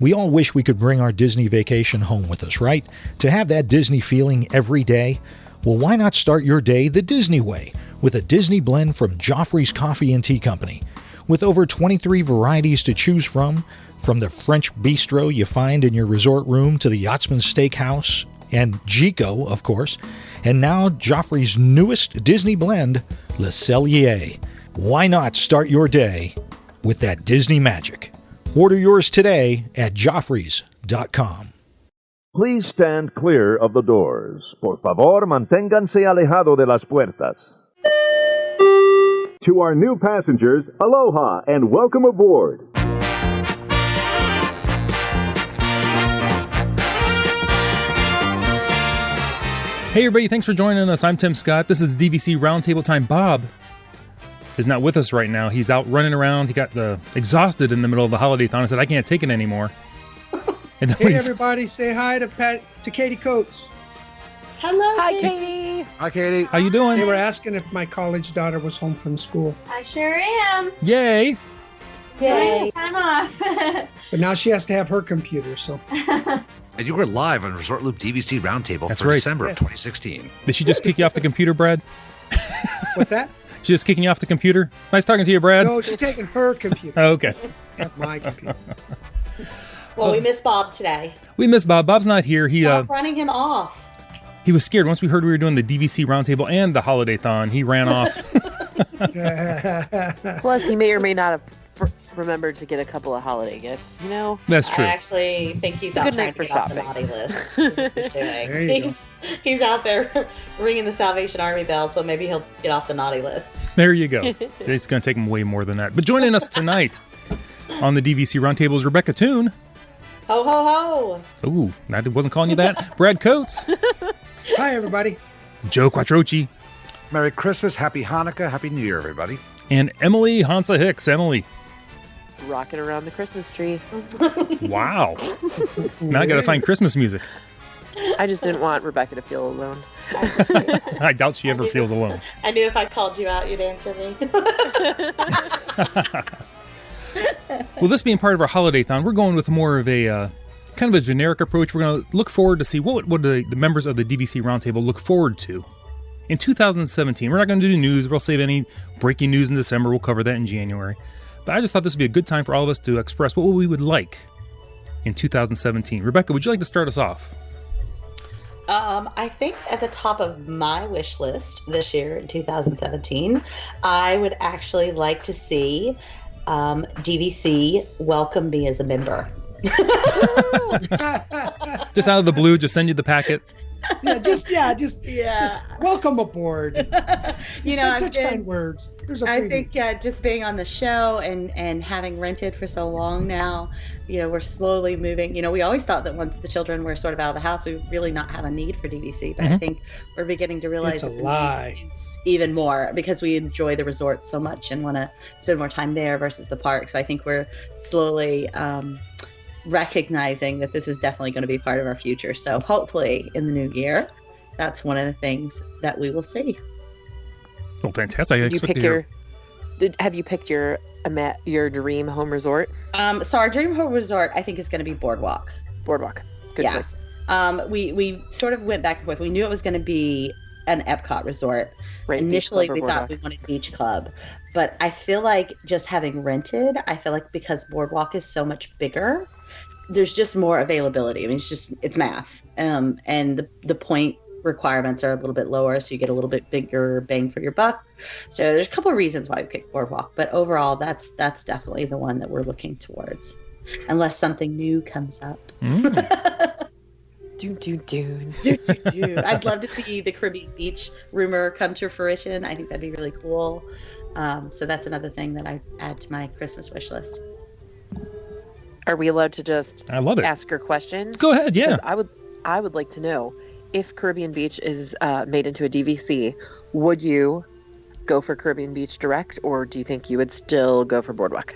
We all wish we could bring our Disney vacation home with us, right? To have that Disney feeling every day? Well, why not start your day the Disney way with a Disney blend from Joffrey's Coffee and Tea Company? With over 23 varieties to choose from the French bistro you find in your resort room to the Yachtsman Steakhouse and Gico, of course, and now Joffrey's newest Disney blend, Le Cellier. Why not start your day with that Disney magic? Order yours today at Joffreys.com. Please stand clear of the doors. Por favor, manténganse alejado de las puertas. To our new passengers, aloha and welcome aboard. Hey everybody, thanks for joining us. I'm Tim Scott. This is DVC Roundtable time. Bob is not with us right now. He's out running around. He got exhausted in the middle of the holiday-thon and said, I can't take it anymore. And hey everybody, say hi to Katie Coates. Hello. Hi, Katie. Hi, Katie. How you doing? They were asking if my college daughter was home from school. I sure am. Yay. Yay. Time off. But now she has to have her computer, so. And you were live on Resort Loop DVC Roundtable That's for right. December of 2016. Did she just kick you off the computer, Brad? What's that? She's just kicking you off the computer? Nice talking to you, Brad. No, she's taking her computer. Oh, okay. Not my computer. Well, we miss Bob today. We miss Bob. Bob's not here. Stop running him off. He was scared. Once we heard we were doing the DVC Roundtable and the Holiday-thon, he ran off. Plus, he may or may not have remembered to get a couple of holiday gifts, you know? That's true. I actually think he's out trying to get off the naughty list. There you go. He's out there ringing the Salvation Army bell, so maybe he'll get off the naughty list. There you go. It's going to take him way more than that. But joining us tonight on the DVC Roundtable is Rebecca Toon. Ho, ho, ho. Ooh, I wasn't calling you that. Brad Coates. Hi, everybody. Joe Quattrochi. Merry Christmas, Happy Hanukkah, Happy New Year, everybody. And Emily Hansa Hicks. Emily. Rocking around the Christmas tree. Wow. Now I got to find Christmas music. I just didn't want Rebecca to feel alone. I doubt she ever feels alone. I knew if I called you out, you'd answer me. Well, this being part of our holiday-thon, we're going with more of a kind of a generic approach. We're going to look forward to see what the members of the DVC Roundtable look forward to in 2017. We're not going to do news. We'll save any breaking news in December. We'll cover that in January. But I just thought this would be a good time for all of us to express what we would like in 2017. Rebecca, would you like to start us off? I think at the top of my wish list this year in 2017, I would actually like to see DVC welcome me as a member. Just out of the blue, just send you the packet. Just welcome aboard. Such kind words. I think just being on the show and having rented for so long now, we're slowly moving. We always thought that once the children were sort of out of the house, we would really not have a need for DVC. But I think we're beginning to realize it's a lie. Even more because we enjoy the resort so much and want to spend more time there versus the park. So I think we're slowly recognizing that this is definitely going to be part of our future. So hopefully in the new year, that's one of the things that we will see. Oh, fantastic. Have you picked your dream home resort? So our dream home resort, I think, is going to be Boardwalk. Good choice. We sort of went back and forth. We knew it was going to be an Epcot resort. Right, initially, we thought we wanted Beach Club. But I feel like just having rented, because Boardwalk is so much bigger, there's just more availability. I mean, it's math. And the point requirements are a little bit lower, so you get a little bit bigger bang for your buck. So there's a couple of reasons why we picked Boardwalk. But overall, that's definitely the one that we're looking towards. Unless something new comes up. I'd love to see the Caribbean Beach rumor come to fruition. I think that'd be really cool. So that's another thing that I add to my Christmas wish list. Are we allowed to just ask her questions? Go ahead, yeah. I would like to know, if Caribbean Beach is made into a DVC, would you go for Caribbean Beach direct, or do you think you would still go for Boardwalk?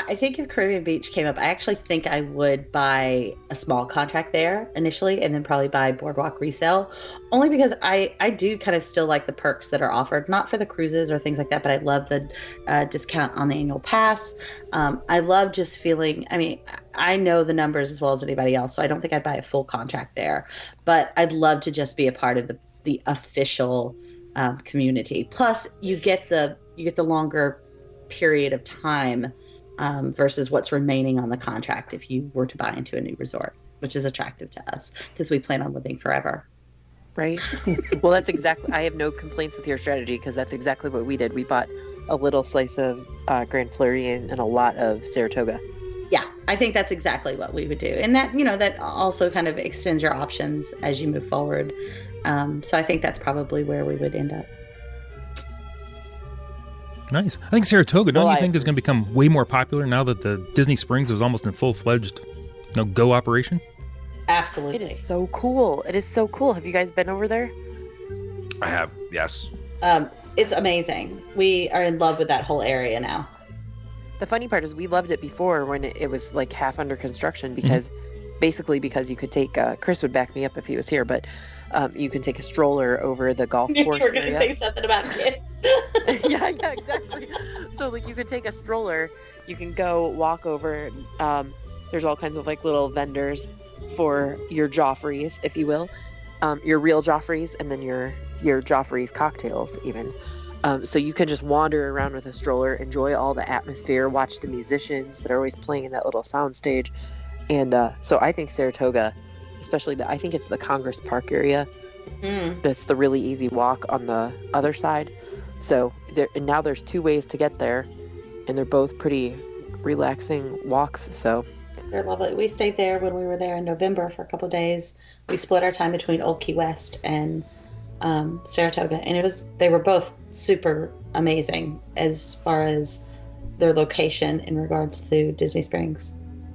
I think if Caribbean Beach came up, I actually think I would buy a small contract there initially and then probably buy Boardwalk resale, only because I do kind of still like the perks that are offered, not for the cruises or things like that, but I love the discount on the annual pass. I love just feeling, I mean, I know the numbers as well as anybody else, so I don't think I'd buy a full contract there, but I'd love to just be a part of the official community. Plus you get the longer period of time versus what's remaining on the contract if you were to buy into a new resort, which is attractive to us because we plan on living forever. Right. Well, that's exactly, I have no complaints with your strategy because that's exactly what we did. We bought a little slice of Grand Floridian and a lot of Saratoga. Yeah, I think that's exactly what we would do. And that, that also kind of extends your options as you move forward. So I think that's probably where we would end up. Nice. I think Saratoga, don't you think, is going to become way more popular now that the Disney Springs is almost in full-fledged go operation? Absolutely. It is so cool. It is so cool. Have you guys been over there? I have, yes. It's amazing. We are in love with that whole area now. The funny part is we loved it before when it was like half under construction because basically because you could take, Chris would back me up if he was here, but you can take a stroller over the golf course You were going to area. say something about kids. yeah, exactly. So like you could take a stroller, you can go walk over. There's all kinds of like little vendors for your Joffreys, if you will, your real Joffreys, and then your Joffreys cocktails even. So you can just wander around with a stroller, enjoy all the atmosphere, watch the musicians that are always playing in that little sound stage. And so I think Saratoga, especially I think it's the Congress Park area. That's the really easy walk on the other side. So now there's two ways to get there, and they're both pretty relaxing walks. So they're lovely. We stayed there when we were there in November for a couple of days. We split our time between Old Key West and Saratoga, and they were both super amazing as far as their location in regards to Disney Springs.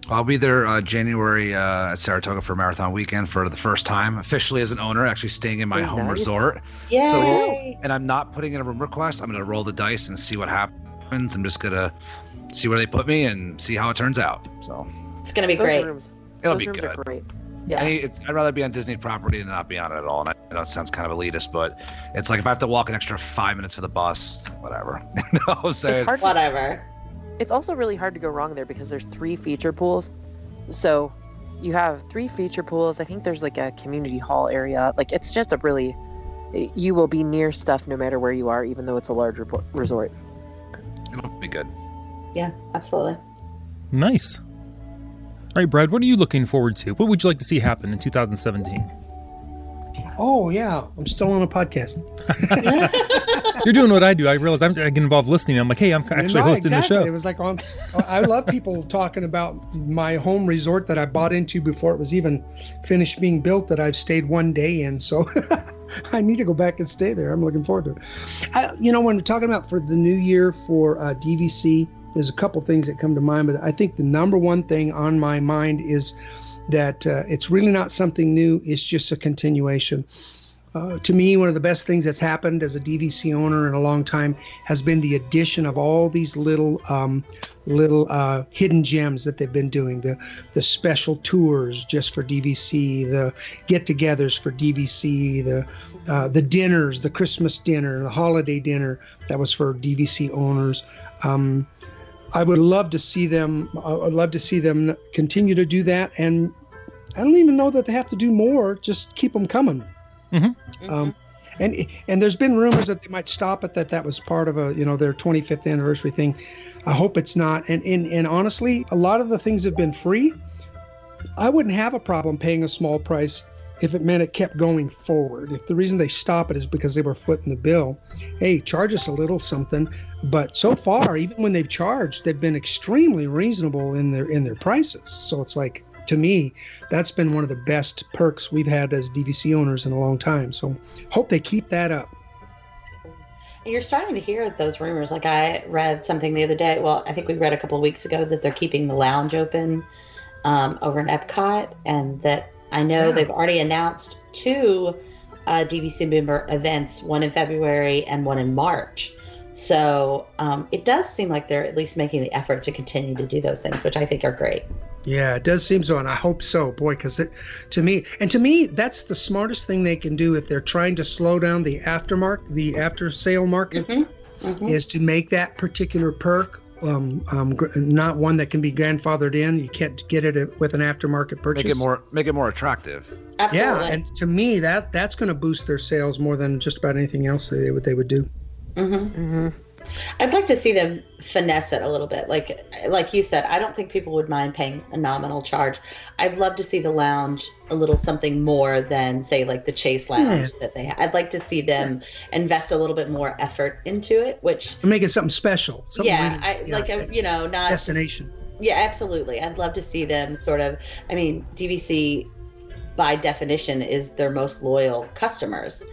I'll be there January at Saratoga for Marathon Weekend for the first time, officially as an owner, actually staying in my home resort. Yay! So, and I'm not putting in a room request. I'm going to roll the dice and see what happens. I'm just going to see where they put me and see how it turns out. So it's going to be great. It'll be Those rooms good. are great. Yeah. I'd rather be on Disney property than not be on it at all. And I know it sounds kind of elitist, but it's like if I have to walk an extra 5 minutes for the bus, whatever. It's hard whatever. It's also really hard to go wrong there because there's 3 feature pools. So you have 3 feature pools. I think there's like a community hall area. Like it's just you will be near stuff no matter where you are, even though it's a large resort. It'll be good. Yeah, absolutely. Nice. All right, Brad, what are you looking forward to? What would you like to see happen in 2017? Oh, yeah. I'm still on a podcast. You're doing what I do. I realize I get involved listening. I'm like, hey, I'm actually hosting the show. It was like I love people talking about my home resort that I bought into before it was even finished being built that I've stayed one day in. So I need to go back and stay there. I'm looking forward to it. When we're talking about for the new year for DVC, there's a couple things that come to mind, but I think the number one thing on my mind is that it's really not something new. It's just a continuation. To me, one of the best things that's happened as a DVC owner in a long time has been the addition of all these little hidden gems that they've been doing. The special tours just for DVC, the get-togethers for DVC, the dinners, the Christmas dinner, the holiday dinner that was for DVC owners. I would love to see them. I'd love to see them continue to do that, and I don't even know that they have to do more. Just keep them coming. And there's been rumors that they might stop it. That was part of their 25th anniversary thing. I hope it's not. And honestly, a lot of the things have been free. I wouldn't have a problem paying a small price if it meant it kept going forward. If the reason they stop it is because they were footing the bill, hey, charge us a little something. But so far, even when they've charged, they've been extremely reasonable in their prices. So it's like, to me, that's been one of the best perks we've had as DVC owners in a long time. So hope they keep that up. You're starting to hear those rumors. Like I read something the other day. Well, I think we read a couple of weeks ago that they're keeping the lounge open over in Epcot, and that I know they've already announced 2 DVC member events, one in February and one in March. So it does seem like they're at least making the effort to continue to do those things, which I think are great. Yeah, it does seem so, and I hope so, boy, because to me, that's the smartest thing they can do if they're trying to slow down the after sale market, is to make that particular perk not one that can be grandfathered in. You can't get it with an aftermarket purchase. Make it more attractive. Absolutely. Yeah, and to me, that's going to boost their sales more than just about anything else they would do. I'd like to see them finesse it a little bit. Like you said, I don't think people would mind paying a nominal charge. I'd love to see the lounge a little something more than, say, like the Chase Lounge that they have. I'd like to see them invest a little bit more effort into it, which make it something special. Something not destination. Yeah, absolutely. I'd love to see them sort of. I mean, DVC by definition is their most loyal customers.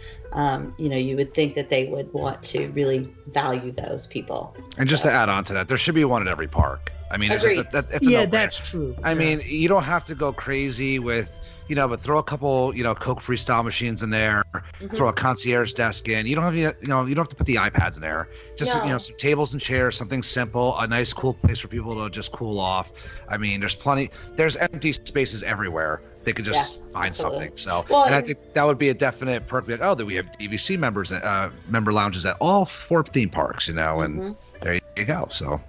You would think that they would want to really value those people. And just to add on to that, there should be one at every park. I mean, it's a no-brainer. That's true. I mean, you don't have to go crazy with, but throw a couple, Coke Freestyle machines in there, throw a concierge desk in. You don't have to put the iPads in there. Just, some tables and chairs, something simple, a nice, cool place for people to just cool off. I mean, there's empty spaces everywhere. They could just find something. So, and I think that would be a definite perk. Like, that we have DVC members, member lounges at all 4 theme parks, and there you go. So,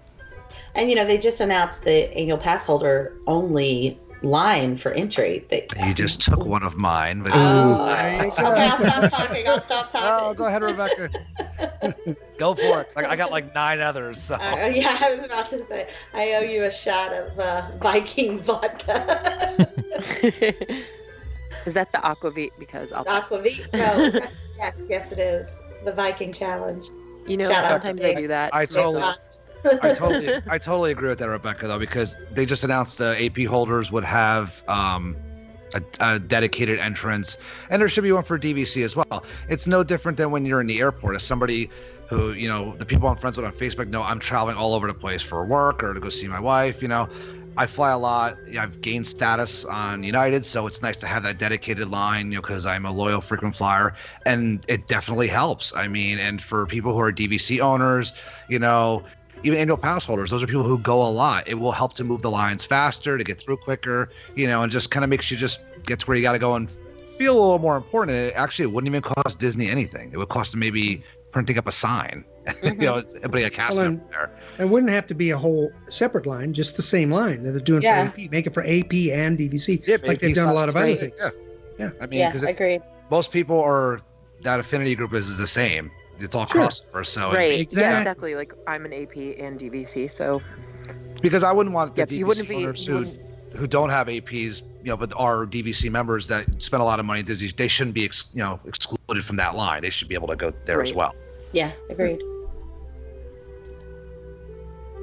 and they just announced the annual pass holder only line for entry. You just took one of mine. But I'll stop talking. Oh, go ahead, Rebecca. Go for it. I got like 9 others. So. I was about to say, I owe you a shot of Viking vodka. Is that the Aquavit? Because Aquavit? No. yes, it is. The Viking Challenge. Sometimes I do that. I totally agree with that, Rebecca, though, because they just announced the AP holders would have a dedicated entrance, and there should be one for DVC as well. It's no different than when you're in the airport. As somebody who, the people I'm friends with on Facebook know, I'm traveling all over the place for work or to go see my wife. I fly a lot. I've gained status on United, so it's nice to have that dedicated line, because I'm a loyal frequent flyer, and it definitely helps. I mean, and for people who are DVC owners, even annual pass holders, those are people who go a lot. It will help to move the lines faster, to get through quicker, and just kind of makes you just get to where you got to go and feel a little more important. It wouldn't even cost Disney anything. It would cost them maybe printing up a sign, it's putting a cast member there. It wouldn't have to be a whole separate line, just the same line that they're doing for AP. Make it for AP and DVC, like they've done a lot of other things. Yeah. I mean, because agree. Most people that affinity group is the same. It's all crossover, so right, exactly. Like I'm an AP and DVC, so because I wouldn't want the DVC owners who don't have APs, but are DVC members that spend a lot of money at Disney. They shouldn't be excluded from that line. They should be able to go there as well. Yeah, agreed.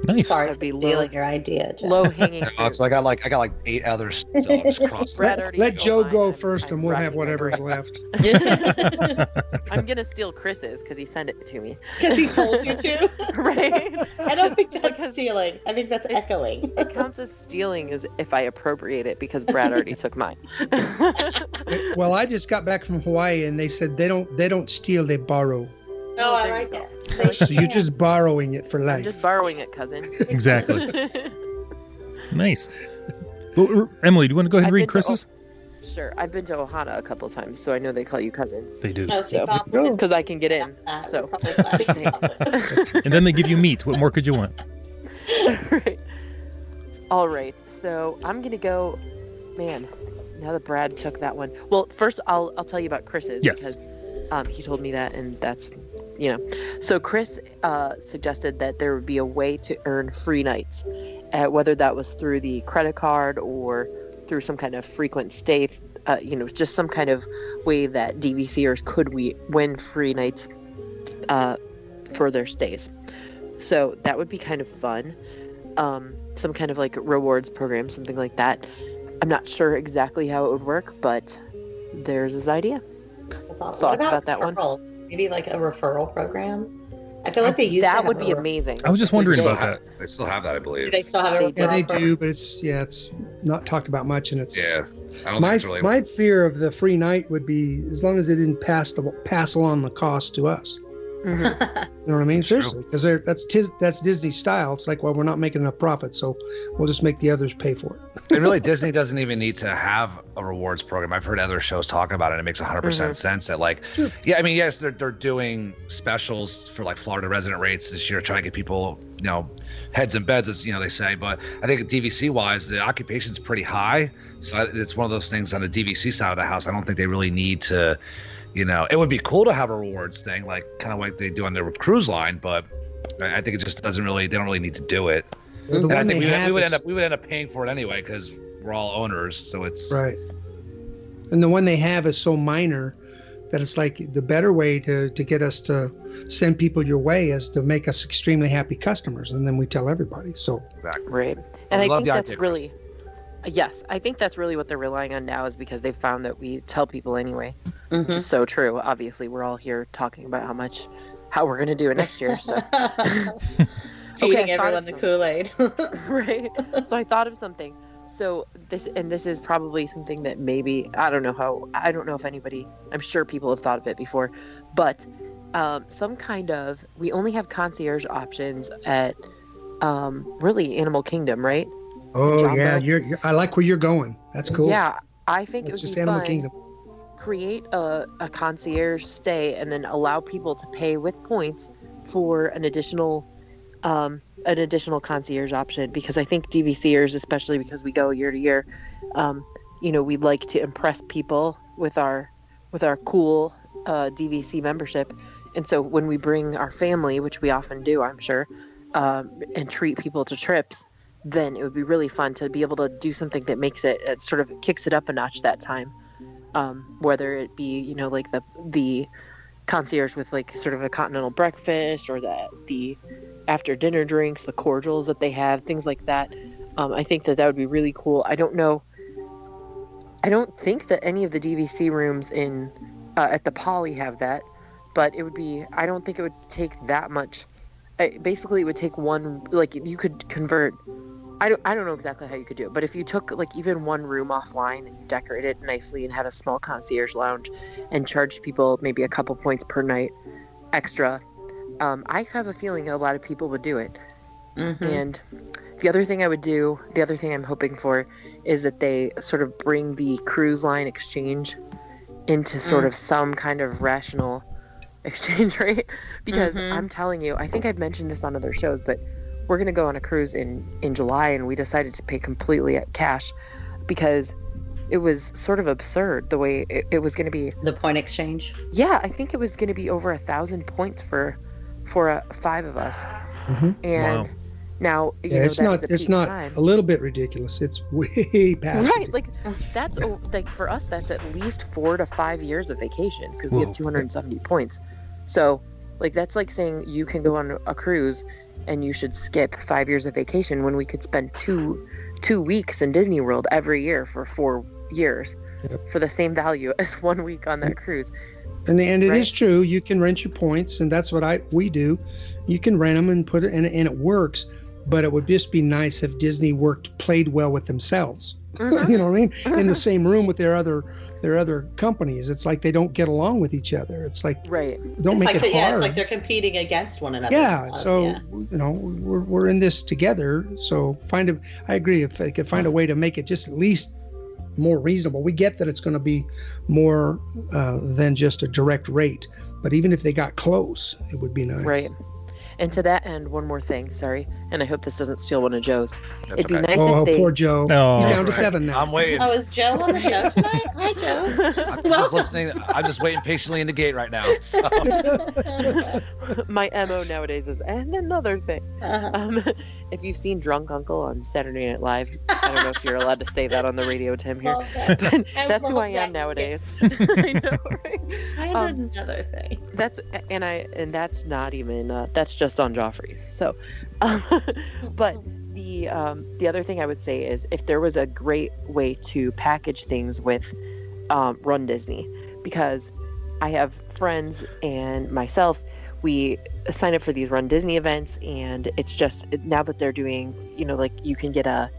Nice. Sorry for stealing your idea, Jeff. Low hanging. So I got like 8 others still just crossed. Let Joe go first, and we'll have whatever's left. I'm gonna steal Chris's because he sent it to me. Because he told you to. Right. I don't think that's stealing. I think that's echoing. It counts as stealing as if I appropriate it because Brad already took mine. Well, I just got back from Hawaii, and they said they don't steal, they borrow. Oh, I like it. So you're just borrowing it for life. I'm just borrowing it, cousin. Exactly. Nice. Well, Emily, do you want to go ahead and read Chris's? Sure. I've been to Ohana a couple times, so I know they call you cousin. They do. Because I can get in. So. And then they give you meat. What more could you want? Right. All right. So I'm going to go, man, now that Brad took that one. Well, first I'll tell you about Chris's. Yes. Because he told me that, and that's, So Chris suggested that there would be a way to earn free nights, whether that was through the credit card or through some kind of frequent stay, just some kind of way that DVCers could win free nights for their stays. So that would be kind of fun. Some kind of like rewards program, something like that. I'm not sure exactly how it would work, but there's his idea. That's awesome. Thoughts about that one? Maybe like a referral program. I feel like they used that to would be amazing. I was just wondering about that. They still have that, I believe. They still have it. Yeah, they do, but it's not talked about much, and it's I don't my think it's really. My fear of the free night would be as long as they didn't pass along the cost to us. You know what I mean? Seriously, because that's Disney style. It's like, well, we're not making enough profit, so we'll just make the others pay for it. And really, Disney doesn't even need to have a rewards program. I've heard other shows talk about it. And it makes 100% sense that, like, yeah, I mean, yes, they're doing specials for like Florida resident rates this year, trying to get people, heads in beds, as they say. But I think DVC wise, the occupation's pretty high, so it's one of those things on the DVC side of the house. I don't think they really need to. It would be cool to have a rewards thing, like kind of like they do on their cruise line, but I think it just they don't really need to do it. And I think we would end up paying for it anyway because we're all owners, so it's right. And the one they have is so minor that it's like the better way to get us to send people your way is to make us extremely happy customers, and then we tell everybody. So exactly right. And I think that's really. Yes, I think that's really what they're relying on now, is because they've found that we tell people anyway, which is so true. Obviously, we're all here talking about how we're going to do it next year. So. Feeding everyone the Kool-Aid. Right. So I thought of something. So this is probably something that maybe, I don't know if anybody, I'm sure people have thought of it before, but some kind of, we only have concierge options at really Animal Kingdom, right? Oh, Jumbo. yeah, I like where you're going. That's cool. Yeah, I think it's it would just be Animal fun. Kingdom. Create a concierge stay and then allow people to pay with points for an additional concierge option, because I think DVCers, especially because we go year to year, we'd like to impress people with our cool DVC membership. And so when we bring our family, which we often do, I'm sure, and treat people to trips, then it would be really fun to be able to do something that makes it sort of kicks it up a notch that time. Whether it be, like the concierge with like sort of a continental breakfast, or the after dinner drinks, the cordials that they have, things like that. I think that would be really cool. I don't think that any of the DVC rooms at the Poly have that, but I don't think it would take that much. Basically, it would take one, like you could convert. I don't know exactly how you could do it, but if you took like even one room offline and you decorated it nicely and had a small concierge lounge and charged people maybe a couple points per night extra, I have a feeling a lot of people would do it. And the other thing I'm hoping for is that they sort of bring the cruise line exchange into sort of some kind of rational exchange rate, because I'm telling you, I think I've mentioned this on other shows, but we're going to go on a cruise in July, and we decided to pay completely at cash because it was sort of absurd the way it was going to be. The point exchange? Yeah, I think it was going to be over 1,000 points for 5 of us. And now, it's not a little bit ridiculous. It's way past. Right. Like that's like for us, that's at least 4 to 5 years of vacations, because we have 270 points. So like, that's like saying you can go on a cruise and you should skip 5 years of vacation when we could spend two weeks in Disney World every year for 4 years for the same value as 1 week on that cruise. And it is true. You can rent your points, and that's what we do. You can rent them and put it, and it works. But it would just be nice if Disney played well with themselves. You know what I mean? In the same room with their other companies. It's like they don't get along with each other. It's like don't make it hard. Yeah, it's like they're competing against one another. Yeah. So we're in this together. So I agree. If they could find a way to make it just at least more reasonable. We get that it's going to be more than just a direct rate, but even if they got close, it would be nice. Right. And to that end, one more thing, sorry, and I hope this doesn't steal one of Joe's. It'd be nice if they... poor Joe. Oh, he's down to 7 now. I'm waiting. Oh, is Joe on the show tonight? Hi, Joe. I'm just listening. I'm just waiting patiently in the gate right now. So. My MO nowadays is, and another thing. If you've seen Drunk Uncle on Saturday Night Live, I don't know if you're allowed to say that on the radio, Tim, here, but that's who I am nowadays. I know, right? I had another thing. That's not even that's just on Joffrey's. So, but the other thing I would say is if there was a great way to package things with Run Disney, because I have friends and myself, we sign up for these Run Disney events, and it's just now that they're doing, like you can get a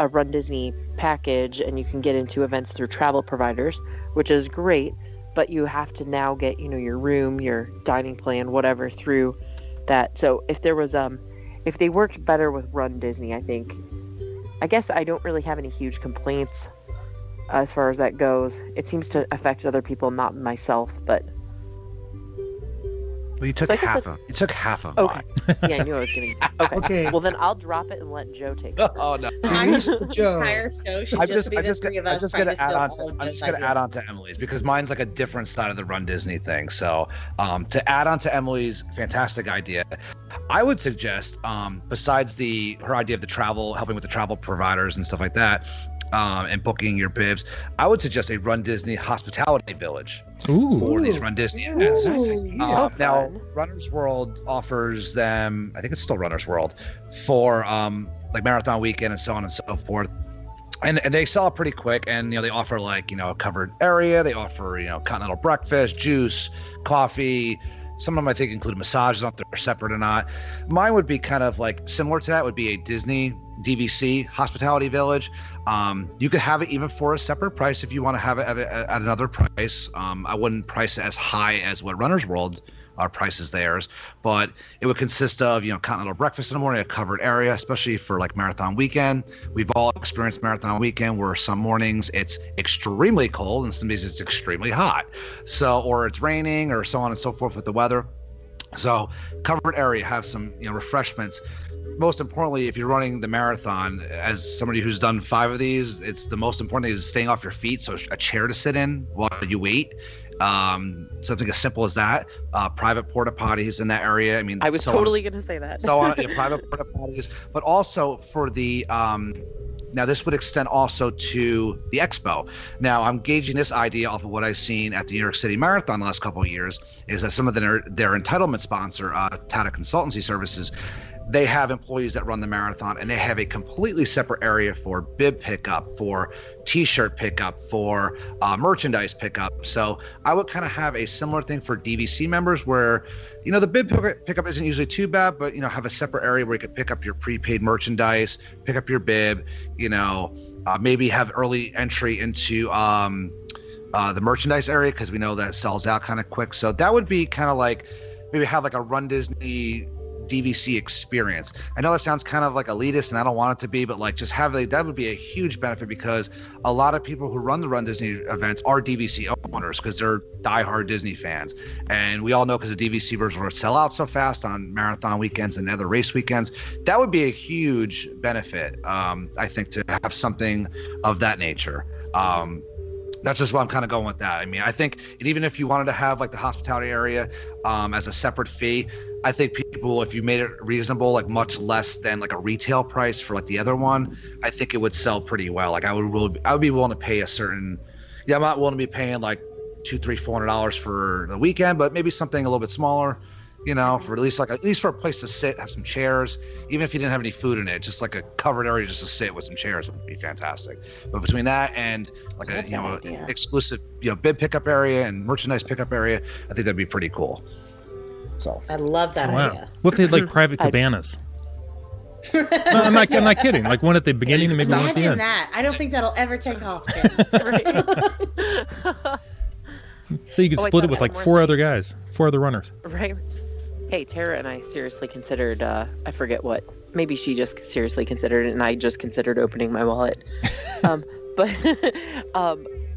Run Disney package and you can get into events through travel providers, which is great. but you have to now get, your room, your dining plan, whatever through that. So if there was, if they worked better with Run Disney, I guess I don't really have any huge complaints as far as that goes. It seems to affect other people, not myself, but. Well, you took half of Okay. mine. Yeah, I knew I was going to. Okay. Okay. Well, then I'll drop it and let Joe take it. Oh no. I just Joe. entire show should I'm just be the three of us. I'm just trying gonna to add steal on all of to I'm Joe's just gonna ideas. add on to Emily's because mine's like a different side of the Run Disney thing. So to add on to Emily's fantastic idea, I would suggest besides her idea of the travel, helping with the travel providers and stuff like that, and booking your bibs, I would suggest a Run Disney hospitality village for these Run Disney events. Now, Runner's World offers them, I think it's still Runner's World, for like marathon weekend and so on and so forth. And they sell it pretty quick, and they offer like a covered area. They offer continental breakfast, juice, coffee. Some of them I think include massages. I don't know if they're separate or not. Mine would be kind of like similar to that. Would be a Disney DVC hospitality village. You could have it even for a separate price if you want to have it at another price. I wouldn't price it as high as what Runner's World prices theirs, but it would consist of continental breakfast in the morning, a covered area, especially for like marathon weekend. We've all experienced marathon weekend where some mornings it's extremely cold and some days it's extremely hot, or it's raining or so on and so forth with the weather. So covered area, have some refreshments. Most importantly, if you're running the marathon, as somebody who's done 5 of these, it's the most important thing is staying off your feet, so a chair to sit in while you wait. Something as simple as that. Private porta potties in that area. I was totally going to say that. Private porta potties, but also for the now this would extend also to the expo. Now I'm gauging this idea off of what I've seen at the New York City Marathon the last couple of years, is that some of their entitlement sponsor, Tata Consultancy Services, they have employees that run the marathon, and they have a completely separate area for bib pickup, for t-shirt pickup, for merchandise pickup. So I would kind of have a similar thing for DVC members where, the bib pickup isn't usually too bad, but, have a separate area where you could pick up your prepaid merchandise, pick up your bib, maybe have early entry into the merchandise area because we know that sells out kind of quick. So that would be kind of like maybe have like a Run Disney DVC experience. I know that sounds kind of like elitist and I don't want it to be, but like just that would be a huge benefit because a lot of people who run the Run Disney events are DVC owners because they're diehard Disney fans. And we all know because the DVC version will sell out so fast on marathon weekends and other race weekends. That would be a huge benefit, I think, to have something of that nature. That's just why I'm kind of going with that. I think even if you wanted to have like the hospitality area as a separate fee, I think people, if you made it reasonable, like much less than like a retail price for like the other one, I think it would sell pretty well. Like I would be willing to pay a certain, I'm not willing to be paying like $200-$400 for the weekend, but maybe something a little bit smaller, for at least for a place to sit, have some chairs, even if you didn't have any food in it, just like a covered area just to sit with some chairs would be fantastic. But between that and like a exclusive, bib pickup area and merchandise pickup area, I think that'd be pretty cool. So I love that idea. What if they had like private cabanas? No, I'm not kidding. Like one at the beginning and maybe one at the end. That. I don't think that'll ever take off. So you could split it with like 4 other guys, 4 other runners. Right. Hey, Tara and I seriously considered, I forget what, maybe she just seriously considered it and I just considered opening my wallet. But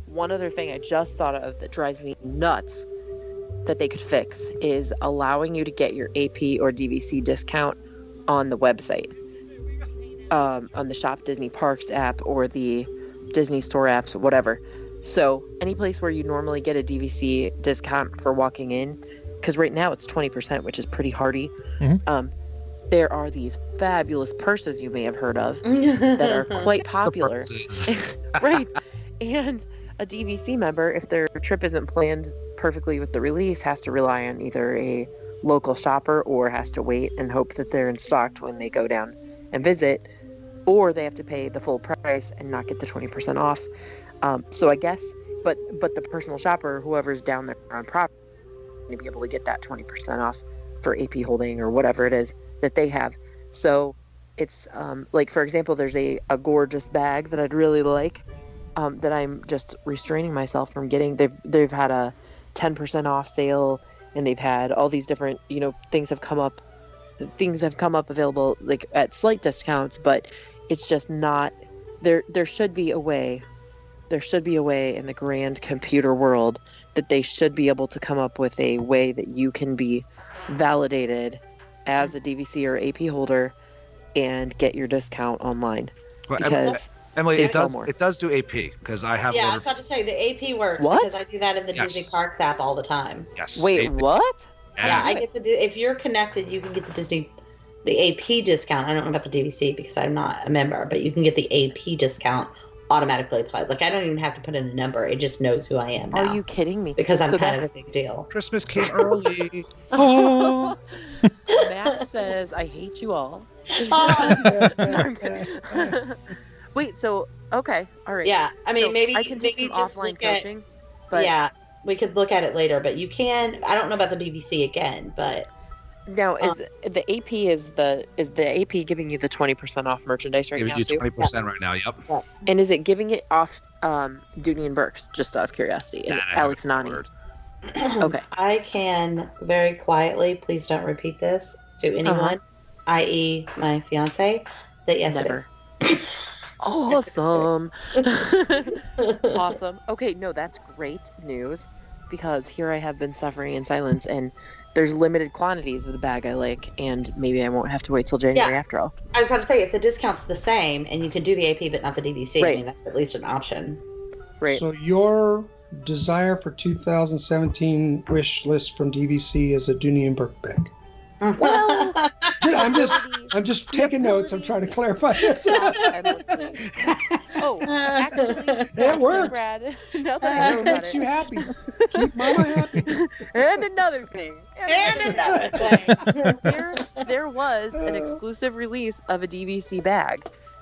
one other thing I just thought of that drives me nuts that they could fix is allowing you to get your AP or DVC discount on the website, on the Shop Disney Parks app or the Disney Store apps, whatever. So any place where you normally get a DVC discount for walking in, because right now it's 20%, which is pretty hardy. Mm-hmm. There are these fabulous purses you may have heard of that are quite popular. Right. And a DVC member, if their trip isn't planned perfectly with the release, has to rely on either a local shopper or has to wait and hope that they're in stock when they go down and visit, or they have to pay the full price and not get the 20% off. So I guess, but the personal shopper, whoever's down there on property, to be able to get that 20% off for AP holding or whatever it is that they have. So it's like, for example, there's a gorgeous bag that I'd really like that I'm just restraining myself from getting. They've had a 10% off sale, and they've had all these different, things have come up available like at slight discounts, but it's just not there. There should be a way in the grand computer world that they should be able to come up with a way that you can be validated as a DVC or AP holder and get your discount online. Well, because Emily, they it sell does. more. It does do AP because I have. Yeah, I ordered- was about to say the AP works What? because I do that in the Yes. Disney Parks app all the time. Yes. Wait, AP. what? Yeah, I Yes. get if you're connected, you can get the AP discount. I don't know about the DVC because I'm not a member, but you can get the AP discount automatically applied. Like I don't even have to put in a number; it just knows who I am now. Are you kidding me? Because I'm So kind of that's- a big deal. Christmas came early. Oh, Matt says, "I hate you all." Oh, I'm kidding. Wait, so okay, all right. yeah, I mean So maybe I can take maybe some just offline look at, coaching, but yeah, we could look at it later. But you can. I don't know about the DVC again, but now is the AP giving you the 20% off merchandise right Giving now you too? 20% right now. Yep. And is it giving it off Dooney and Burke's, just out of curiosity? And That I haven't Alex Nani. ordered. Okay. I can very quietly, please don't repeat this to anyone, i.e. my fiance, that yes, Never. it is. Awesome. Awesome. Okay, no, that's great news because here I have been suffering in silence and there's limited quantities of the bag I like and maybe I won't have to wait till January Yeah. after all. I was about to say, if the discount's the same and you can do the AP but not the DVC, I Right. mean, that's at least an option. Right. So your desire for 2017 wish list from DVC is a Dooney and Burke bag. Well, I'm just taking notes. I'm trying to clarify this. Oh, actually, It works. Brad, now that I I know think it about makes it. you happy. Keep Mama happy. And another thing. And another thing. There was an exclusive release of a DVC bag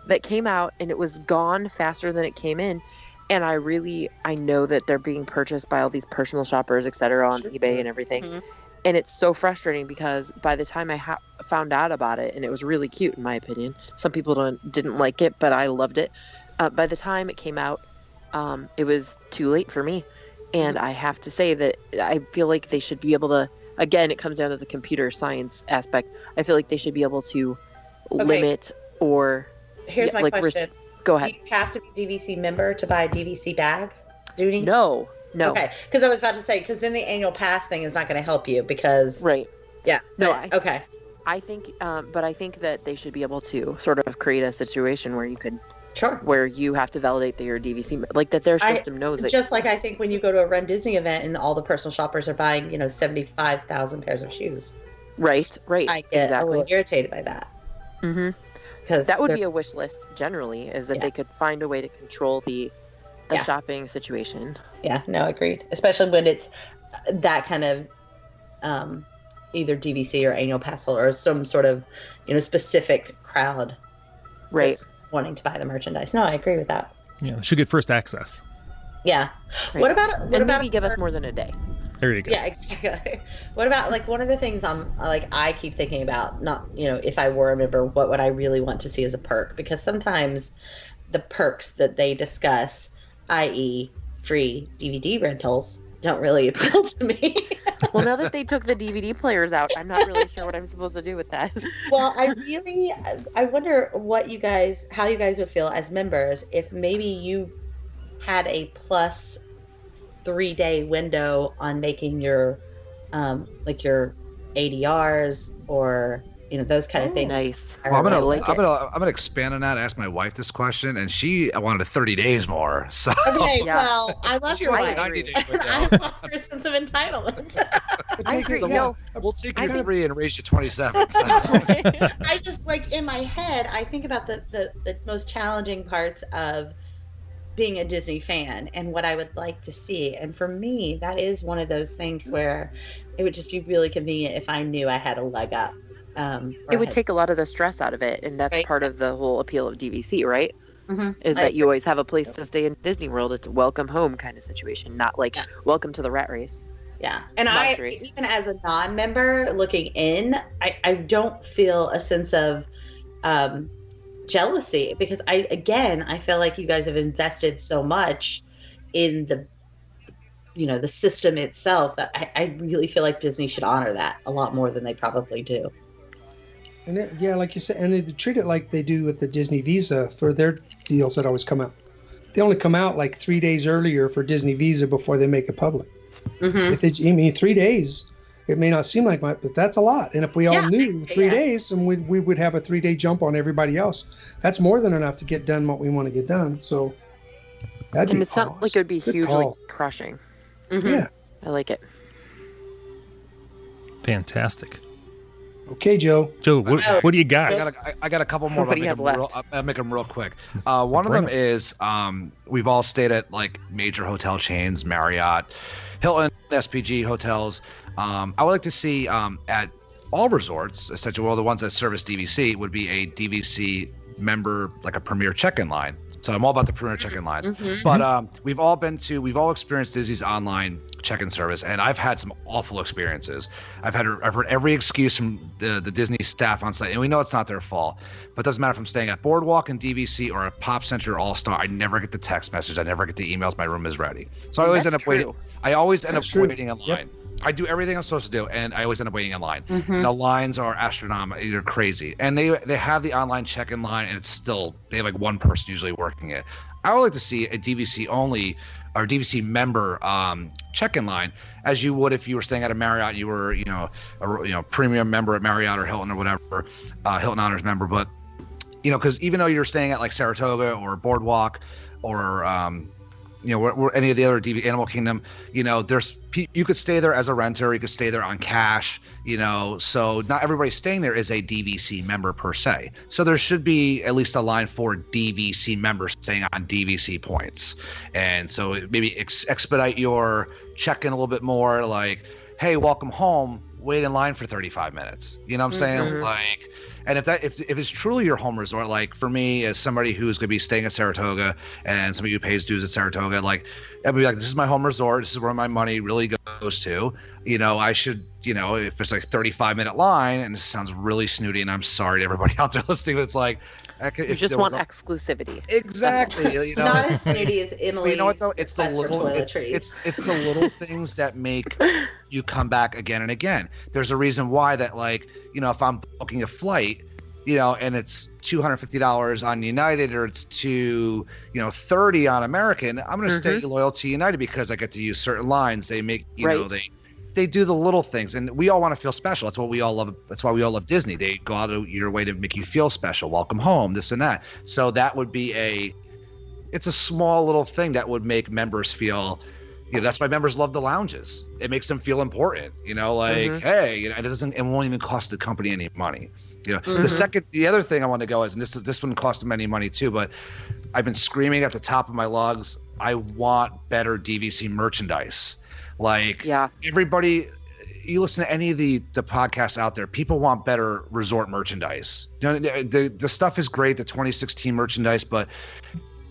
that came out and it was gone faster than it came in. And I know that they're being purchased by all these personal shoppers, etc., on eBay and everything. Mhm. And it's so frustrating because by the time I found out about it, and it was really cute in my opinion, some people didn't like it, but I loved it. By the time it came out, it was too late for me. And I have to say that I feel like they should be able to, again, it comes down to the computer science aspect. I feel like they should be able to limit or... Here's my question. Go ahead. Do you have to be a DVC member to buy a DVC bag, Dooney? No. Okay, because I was about to say, because then the annual pass thing is not going to help you because... Right. Yeah. No, okay. I think, but I think that they should be able to sort of create a situation where you could... Sure. Where you have to validate that you're a DVC, like that their system knows it. Just like I think when you go to a Run Disney event and all the personal shoppers are buying, 75,000 pairs of shoes. Right. I get exactly. a little irritated by that. Mm-hmm. Because that would be a wish list generally, is that they could find a way to control the shopping situation. Yeah, no, agreed. Especially when it's that kind of either DVC or annual pass holder or some sort of specific crowd, right? Wanting to buy the merchandise. No, I agree with that. Yeah, should get first access. Yeah. Right. What about maybe give us more than a day? There you go. Yeah, exactly. What about one of the things I keep thinking about, not if I were a member, what would I really want to see as a perk? Because sometimes the perks that they discuss, i.e. free DVD rentals, don't really appeal to me. Well, now that they took the DVD players out, I'm not really sure what I'm supposed to do with that. Well, I wonder how you guys would feel as members if maybe you had a plus 3-day window on making your your ADRs or those kind of things. Nice. Well, I'm gonna expand on that. Ask my wife this question, and she wanted 30 days more. So okay, well, I love your wife. 90 days I love her sense of entitlement. I agree. We'll take you 3 and raise you 27. So. I just in my head, I think about the most challenging parts of being a Disney fan and what I would like to see. And for me, that is one of those things where it would just be really convenient if I knew I had a leg up. It would take a lot of the stress out of it, and that's part of the whole appeal of DVC, right? Mm-hmm. Is that you always have a place to stay in Disney World. It's a welcome home kind of situation, not welcome to the rat race. Yeah, and even as a non-member looking in, I don't feel a sense of jealousy because I feel like you guys have invested so much in the system itself that I really feel like Disney should honor that a lot more than they probably do. And like you said, and they treat it like they do with the Disney Visa for their deals that always come out. They only come out like 3 days earlier for Disney Visa before they make it public. Mm-hmm. 3 days, it may not seem like much, but that's a lot. And if we all knew 3 days, and we would have a 3-day jump on everybody else. That's more than enough to get done what we want to get done. So that'd be it's not like it would be hugely crushing. Mm-hmm. Yeah. I like it. Fantastic. Okay, Joe. Joe, what do you got? I got a couple more. What do you have left? I'll make them real quick. One of them is we've all stayed at like major hotel chains, Marriott, Hilton, SPG hotels. I would like to see at all resorts, essentially, well, the ones that service DVC would be a DVC member, like a premier check-in line. So I'm all about the premier check-in lines. Mm-hmm. But we've all experienced Disney's online check-in service, and I've had some awful experiences. I've heard every excuse from the Disney staff on site, and we know it's not their fault. But it doesn't matter if I'm staying at Boardwalk and DVC or at Pop Center All-Star. I never get the text message. I never get the emails. My room is ready. So I always end up waiting. I always end up waiting in line. Yep. I do everything I'm supposed to do, and I always end up waiting in line. Mm-hmm. The lines are astronomical. They're crazy. And they have the online check-in line, and it's still, they have like one person usually working it. I would like to see a DVC only or DVC member check-in line, as you would if you were staying at a Marriott, you were, a premium member at Marriott or Hilton or whatever, Hilton Honors member. But, because even though you're staying at like Saratoga or Boardwalk or, any of the other Animal Kingdom, you could stay there as a renter, you could stay there on cash, so not everybody staying there is a DVC member per se. So there should be at least a line for DVC members staying on DVC points. And so maybe expedite your check-in a little bit more, like, hey, welcome home, wait in line for 35 minutes. You know what I'm saying? Like, and if it's truly your home resort, like for me as somebody who's going to be staying at Saratoga and somebody who pays dues at Saratoga, like I'd be like, this is my home resort. This is where my money really goes to. I should, if it's like 35-minute line, and this sounds really snooty, and I'm sorry to everybody out there listening, but it's like, you just want exclusivity. Exactly. Not as snooty as Emily. You know what though? It's the little it's the little things that make you come back again and again. There's a reason why that, like, if I'm booking a flight, and it's $250 on United or it's $230 on American, I'm going to stay loyal to United because I get to use certain lines. They make they do the little things, and we all want to feel special. That's what we all love. That's why we all love Disney. They go out of your way to make you feel special. Welcome home, this and that. So that would be it's a small little thing that would make members feel, that's why members love the lounges. It makes them feel important, hey, it won't even cost the company any money. The other thing I want to go is, and this wouldn't cost them any money too, but I've been screaming at the top of my lungs, I want better DVC merchandise. Like, everybody, you listen to any of the podcasts out there, people want better resort merchandise. The stuff is great, the 2016 merchandise, but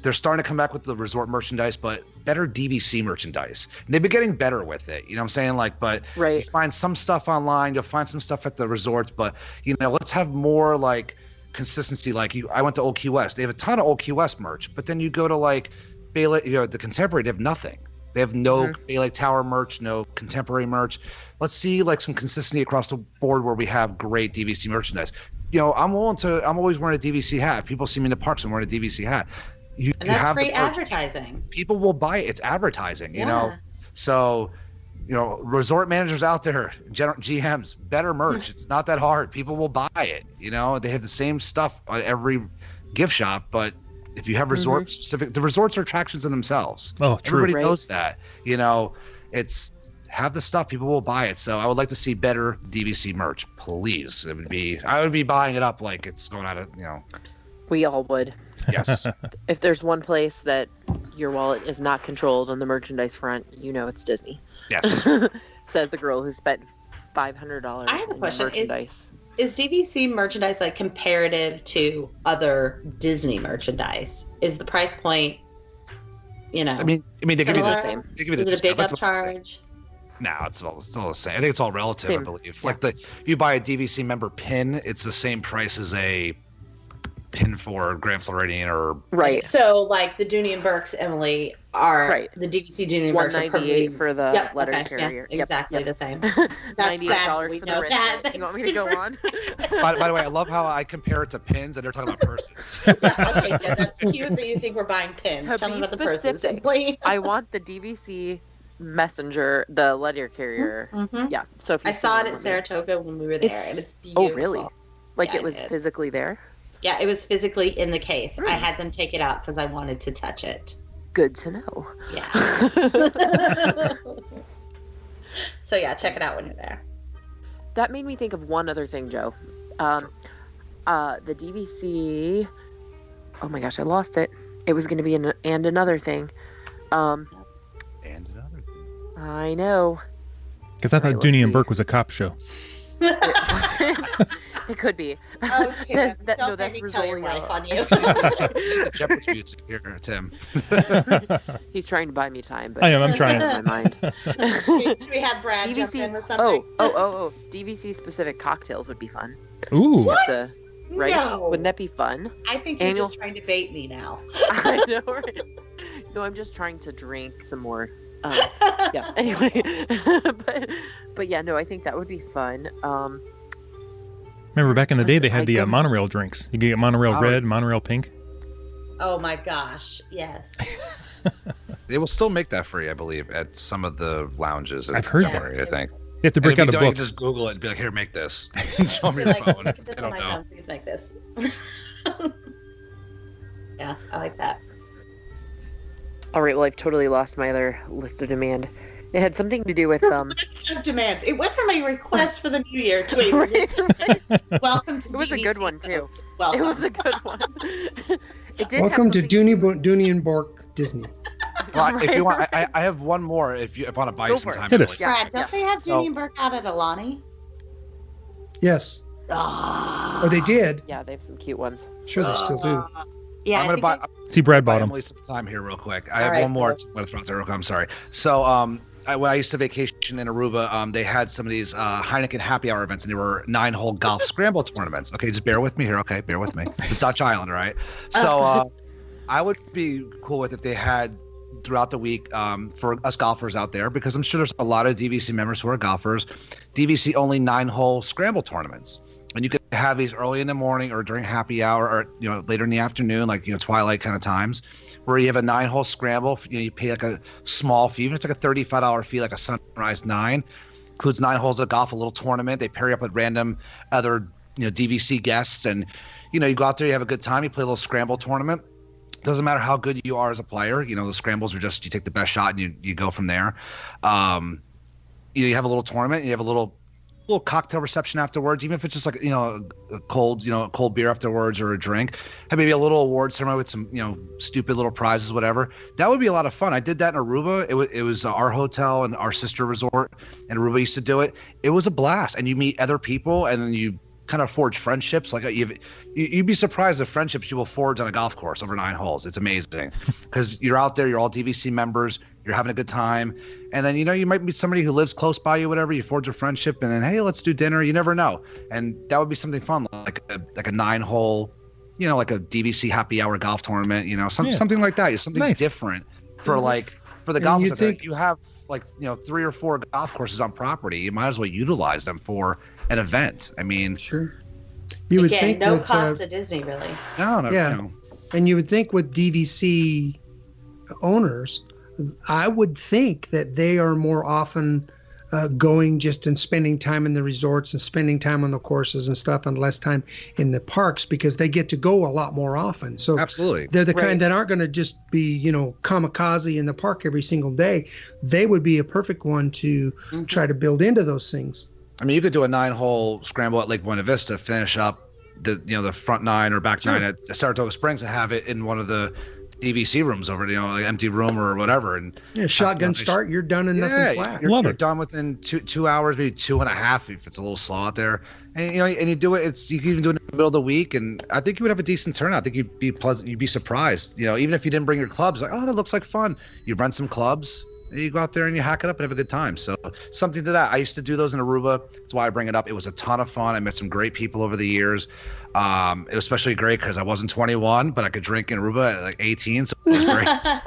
they're starting to come back with the resort merchandise, but better DVC merchandise. And they've been getting better with it. You know what I'm saying? Like, but you find some stuff online, you'll find some stuff at the resorts, but let's have more like consistency. Like I went to Old Key West. They have a ton of Old Key West merch, but then you go to like Bay Lake, the Contemporary, they have nothing. They have no Bay Lake Tower merch, no Contemporary merch. Let's see like some consistency across the board where we have great DVC merchandise. I'm always wearing a DVC hat. People see me in the parks, I'm wearing a DVC hat. And that's free advertising. People will buy it. It's advertising, So, resort managers out there, GMs, better merch. It's not that hard. People will buy it. They have the same stuff on every gift shop, but if you have resort specific, the resorts are attractions in themselves. Oh, true. Everybody knows that. It's have the stuff. People will buy it. So I would like to see better DVC merch, please. I would be buying it up like it's going out of, We all would. Yes. If there's one place that your wallet is not controlled on the merchandise front, it's Disney. Yes. Says the girl who spent $500 I have a question. merchandise. Is DVC merchandise like comparative to other Disney merchandise? Is the price point, I mean, they give you similar? the same. They give you Is the it a big upcharge? No, it's all the same. I think it's all relative. Same. I believe. Like you buy a DVC member pin, it's the same price as a pin for Grand Floridian or Right. So like the Dooney and Burke's, Emily, are Right. the DVC Dooney and Burke's are 198 perfectly- for the Yep, letter okay, carrier. Yeah, Yep, exactly yep. the same. That's $98 sad. We for know the that. wrist. You want me to go on? by the way, I love how I compare it to pins and they're talking about purses. Yeah, okay, yeah, that's cute that you think we're buying pins. To Tell me be about the purses, specific, Emily. I want the DVC messenger, the letter carrier. Mhm. Yeah. So if I you've saw seen it one at of them. Saratoga when we were there, and it's beautiful. Oh, really? Like Yeah, it was I did. physically there? Yeah, it was physically in the case. I had them take it out because I wanted to touch it. Good to know. Yeah. So yeah, check it out when you're there. That made me think of one other thing, Joe. The DVC. Oh my gosh, I lost it. It was going to be and another thing. And another thing. I know. Because I thought Right, let's Dooney and see. Burke was a cop show. It could be. Oh, Tim, No, don't that's make me tell your Rizzoli. life on you. The Jeopardy music here, Tim. He's trying to buy me time, but I am. I'm trying. in my mind. Should we have Brad jump in with something? Oh. DVC specific cocktails would be fun. Ooh. What? Right? No. Wouldn't that be fun? I think you're Annual- just trying to bait me now. I know, right? No, I'm just trying to drink some more. Yeah. Anyway, but yeah, no, I think that would be fun. Remember back in the day, they had the don't- monorail drinks. You could get monorail red, monorail pink. Oh my gosh, yes. They will still make that free, I believe, at some of the lounges. In I've heard the that. area, I think. You have to break And out if a you don't, book. you just Google it and be like, "Here, make this." Show me Be your like, phone. look at this I on don't my know. phone. Please make this. Yeah, I like that. All right. Well, I've totally lost my other list of demand. It had something to do with List of demands. It went from a request for the new year to a list of demands. Welcome to It was a good DVC one too. Welcome. It was a good one. It did Welcome have to something- Dooney and Burke Disney. Well, if you want, Right. I have one more. If you want to buy Go some for it. time, Hit Emily. us. Yeah. Brad, don't they have Dooney and Burke out at Alani? Yes. Oh, Oh, they did. Yeah, they have some cute ones. Sure, they still do. Yeah, I'm I gonna think buy. See, Brad bought Buy them. Emily some time here, real quick. I All have right, one more. cool. I'm gonna throw out there real quick. I'm sorry. So, when I used to vacation in Aruba, they had some of these Heineken happy hour events, and they were 9-hole golf scramble tournaments. Okay, just bear with me here. Okay, bear with me. It's a Dutch island, all right? So, I would be cool with if they had throughout the week for us golfers out there, because I'm sure there's a lot of DVC members who are golfers. DVC only 9-hole scramble tournaments. And you could have these early in the morning or during happy hour or, later in the afternoon, like, twilight kind of times, where you have a 9-hole scramble. You pay like a small fee, even if it's like a $35 fee, like a Sunrise 9. Includes 9 holes of golf, a little tournament. They pair you up with random other, DVC guests. And, you go out there, you have a good time. You play a little scramble tournament. Doesn't matter how good you are as a player. The scrambles are just, you take the best shot and you go from there. You have a little tournament. You have a little cocktail reception afterwards, even if it's just like a cold beer afterwards or a drink. Have maybe a little award ceremony with some stupid little prizes, whatever. That would be a lot of fun. I did that in Aruba. It was our hotel and our sister resort, and Aruba used to do it. It was a blast, and you meet other people, and then you kind of forge friendships. Like you'd be surprised the friendships you will forge on a golf course over 9 holes. It's amazing because you're out there, you're all DVC members, you're having a good time, and then you might meet somebody who lives close by you, whatever. You forge a friendship, and then hey, let's do dinner. You never know, and that would be something fun, like a 9-hole, like a DVC happy hour golf tournament. Something like that. Something Nice. different for the And golfers. you out there. think- You have 3 or 4 golf courses on property. You might as well utilize them for an event. I mean, Sure. You would Again, think no with, cost to Disney, really. no, Yeah. and you would think with DVC owners, I would think that they are more often going just and spending time in the resorts and spending time on the courses and stuff and less time in the parks because they get to go a lot more often. So absolutely. they're the Right. kind that aren't going to just be, kamikaze in the park every single day. They would be a perfect one to try to build into those things. I mean, you could do a 9-hole scramble at Lake Buena Vista, finish up the front 9 or back 9 at Saratoga Springs, and have it in one of the DVC rooms over, like empty room or whatever. And Yeah, shotgun start, you're done and nothing flat. Love you're it. done within two hours, maybe 2.5 if it's a little slow out there. And and you do it. You can even do it in the middle of the week, and I think you would have a decent turnout. I think you'd be pleasant. You'd be surprised. Even if you didn't bring your clubs, like, oh, that looks like fun. You rent some clubs. You go out there and you hack it up and have a good time. So something to that. I used to do those in Aruba. That's why I bring it up. It was a ton of fun. I met some great people over the years. It was especially great because I wasn't 21, but I could drink in Aruba at like 18, so it was great. So,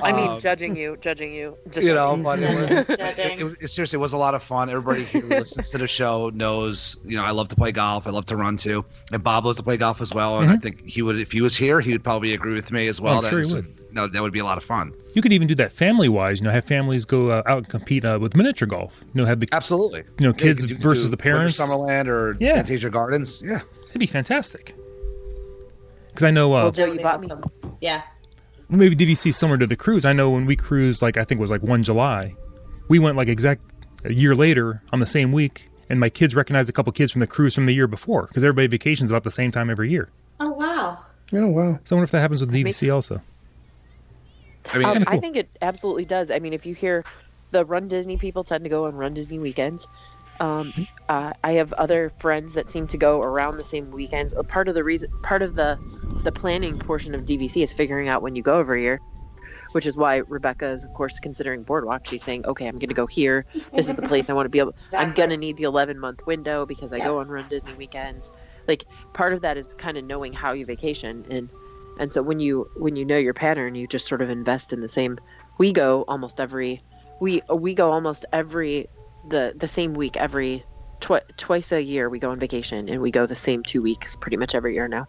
I mean, judging you. Just you know, but Judging. it seriously was a lot of fun. Everybody who listens to the show knows, you know, I love to play golf. I love to run too, and Bob loves to play golf as well. And I think he would, if he was here, he would probably agree with me as well. I'm sure he would. You know, that would be a lot of fun. You could even do that family-wise. You know, have families go out and compete with miniature golf. You know, have the Absolutely. you know kids you could versus do the parents. Winter Summerland or Yeah. Fantasia Gardens. Yeah. That'd be fantastic. Because I know Well, Joe, you bought me. Yeah. maybe DVC similar to the cruise. I know when we cruised, like I think it was like 1 July, we went like exact a year later on the same week, and my kids recognized a couple kids from the cruise from the year before because everybody vacations about the same time every year. Oh, wow. Oh, wow. So I wonder if that happens with DVC also. I mean, Kinda I cool. think it absolutely does. I mean, if you hear the Run Disney people tend to go on Run Disney weekends. I have other friends that seem to go around the same weekends. Part of the planning portion of DVC is figuring out when you go every year, which is why Rebecca is, of course, considering Boardwalk. She's saying, okay, I'm going to go here. This is the place I want to be able. I'm Exactly. going to need the 11-month window because I go on Run Disney weekends. Like, part of that is kind of knowing how you vacation, and so when you know your pattern, you just sort of invest in the same. We go almost every the same week every twice a year. We go on vacation, and we go the same 2 weeks pretty much every year now.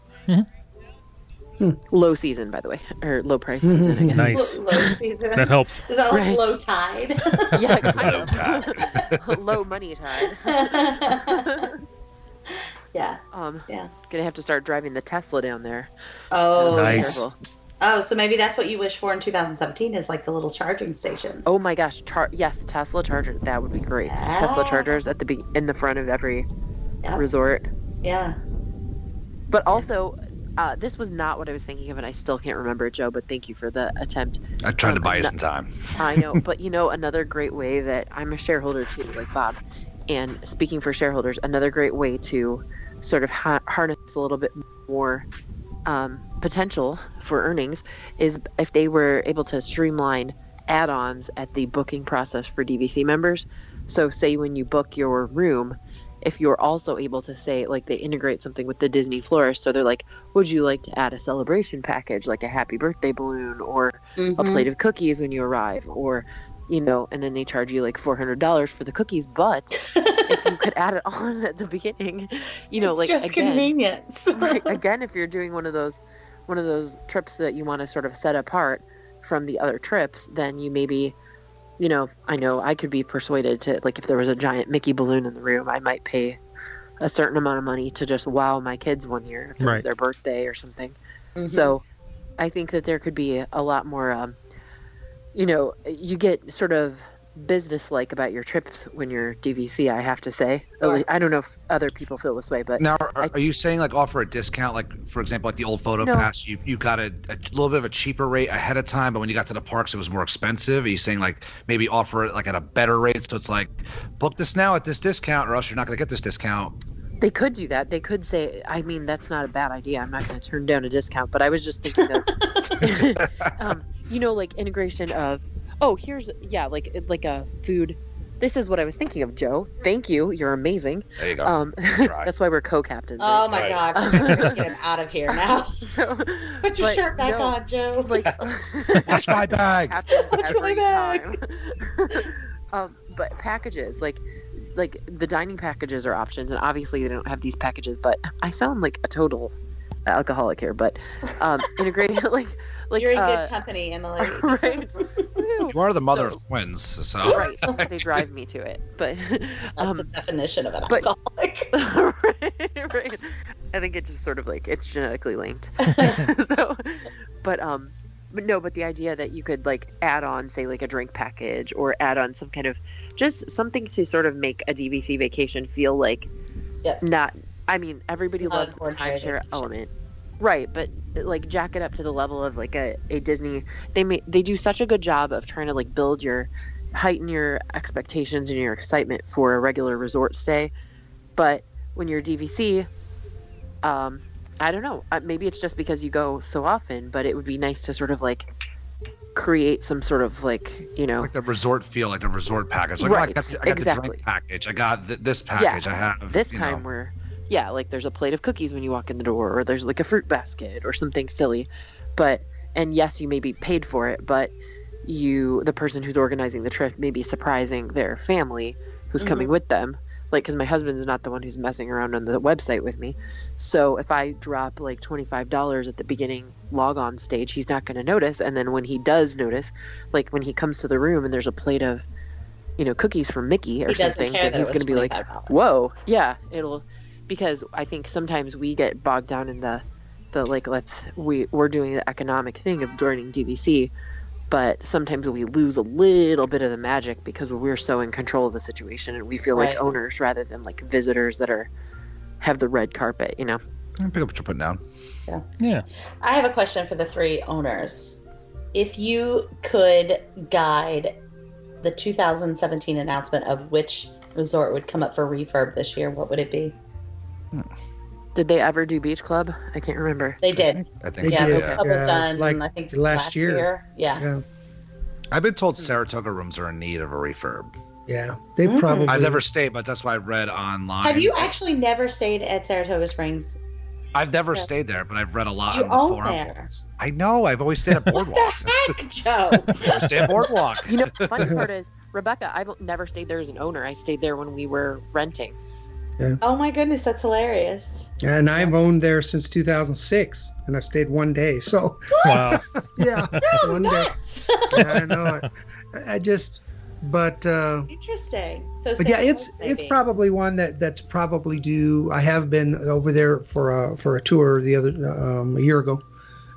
Low season, by the way, or low price season, I guess. Nice. Low season. That helps. Is that like Right. low tide? Yeah, kind of. Low money tide. Yeah. Yeah. Gonna have to start driving the Tesla down there. Oh, Nice. Careful. Oh, so maybe that's what you wish for in 2017 is like the little charging stations. Oh my gosh, yes, Tesla charger. That would be great. Yeah. Tesla chargers at in the front of every Yep. resort. Yeah. But also, this was not what I was thinking of, and I still can't remember it, Joe. But thank you for the attempt. I tried to buy you some time. I know, but another great way that I'm a shareholder too, like Bob. And speaking for shareholders, another great way to sort of harness a little bit more potential for earnings is if they were able to streamline add-ons at the booking process for DVC members. So say when you book your room, if you're also able to say, like, they integrate something with the Disney florist, so they're like, would you like to add a celebration package, like a happy birthday balloon or a plate of cookies when you arrive, or and then they charge you like $400 for the cookies, but if you could add it on at the beginning, It's like, just again, convenience. right, again, if you're doing one of those trips that you want to sort of set apart from the other trips, then you maybe, I know I could be persuaded to, like, if there was a giant Mickey balloon in the room, I might pay a certain amount of money to just wow my kids one year if it was Right. their birthday or something. So I think that there could be a lot more, you get sort of business-like about your trips when you're DVC, I have to say. Sure. I don't know if other people feel this way, but Now, are you saying like offer a discount? Like, for example, like the old photo No. pass, you got a little bit of a cheaper rate ahead of time, but when you got to the parks, it was more expensive. Are you saying like maybe offer it like at a better rate? So it's like, book this now at this discount or else you're not going to get this discount. they could do that. They could say, I mean, that's not a bad idea. I'm not going to turn down a discount, but I was just thinking of, like integration of, here's, like a food. This is what I was thinking of, Joe. Thank you. You're amazing. There you go. That's why we're co-captains. Oh my Right. God. We're gonna get him out of here now. So, Put your but shirt back no, on, Joe. Like, Watch my bag. happens Watch my every bag. time. But packages, like the dining packages are options, and obviously they don't have these packages. But I sound like a total alcoholic here. But integrating like You're in good company, Emily. right. You are the mother of twins, so. Right, they drive me to it. But That's the definition of an but- alcoholic. right. I think it's just sort of like it's genetically linked. So, but the idea that you could like add on, say, like a drink package or add on some kind of just something to sort of make a DVC vacation feel like Yep. not. I mean, everybody Not loves a the coordinated timeshare vacation. element. Right, but like jack it up to the level of like a Disney. They do such a good job of trying to like heighten your expectations and your excitement for a regular resort stay. But when you're DVC, I don't know. Maybe it's just because you go so often, but it would be nice to sort of like create some sort of like Like the resort feel, like the resort package. Like, Right, I got the exactly. drink package. I got this package. I have this you time know. we're yeah, like there's a plate of cookies when you walk in the door, or there's like a fruit basket or something silly. And yes, you may be paid for it, but the person who's organizing the trip may be surprising their family who's coming with them. Like, because my husband's not the one who's messing around on the website with me. So if I drop like $25 at the beginning log on stage, he's not going to notice. And then when he does notice, like when he comes to the room and there's a plate of, cookies from Mickey or something, then he's going to be like, whoa, yeah, because I think sometimes we get bogged down in the like, we're doing the economic thing of joining DVC. But sometimes we lose a little bit of the magic because we're so in control of the situation and we feel like owners rather than like visitors that have the red carpet, Pick up what you're putting down. Yeah. I have a question for the three owners. If you could guide the 2017 announcement of which resort would come up for refurb this year, what would it be? Did they ever do Beach Club? I can't remember. They did. I think Yeah, so. Beach Club was done, like I think, last year. Yeah. I've been told Saratoga rooms are in need of a refurb. Yeah, they probably. I've never stayed, but that's what I read online. Have you actually never stayed at Saratoga Springs? I've never stayed there, but I've read a lot You on the own forum. there. I know. I've always stayed at Boardwalk. What the heck, Joe? I stay at Boardwalk. The funny part is, Rebecca, I've never stayed there as an owner. I stayed there when we were renting. Yeah. Oh my goodness, that's hilarious. And I've owned there since 2006, and I've stayed one day. So Wow. yeah, No, one day. nuts. Yeah, I know it. I just, but Interesting. So, but yeah, Saratoga, it's maybe. probably one that's probably due. I have been over there for a tour the other a year ago,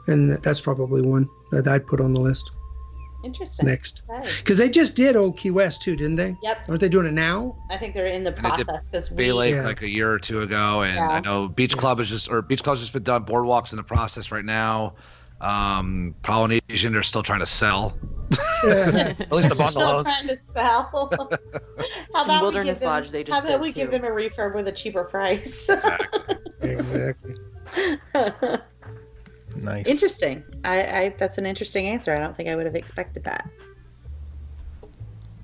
and that's probably one that I'd put on the list Interesting. next. Okay. Because they just did Old Key West too, didn't they? Yep. Aren't they doing it now? I think they're in the they did process because Bay we. Lake Yeah. like a year or two ago, and Yeah. I know Beach Club's just been done. Boardwalk's in the process right now. Polynesian, they're still trying to sell. Yeah. At least the Still bungalows. trying to sell. How about Wilderness we give them, Lodge, they just How about did we give too. them a refurb with a cheaper price? Exactly. Nice. Interesting. I that's an interesting answer. I don't think I would have expected that.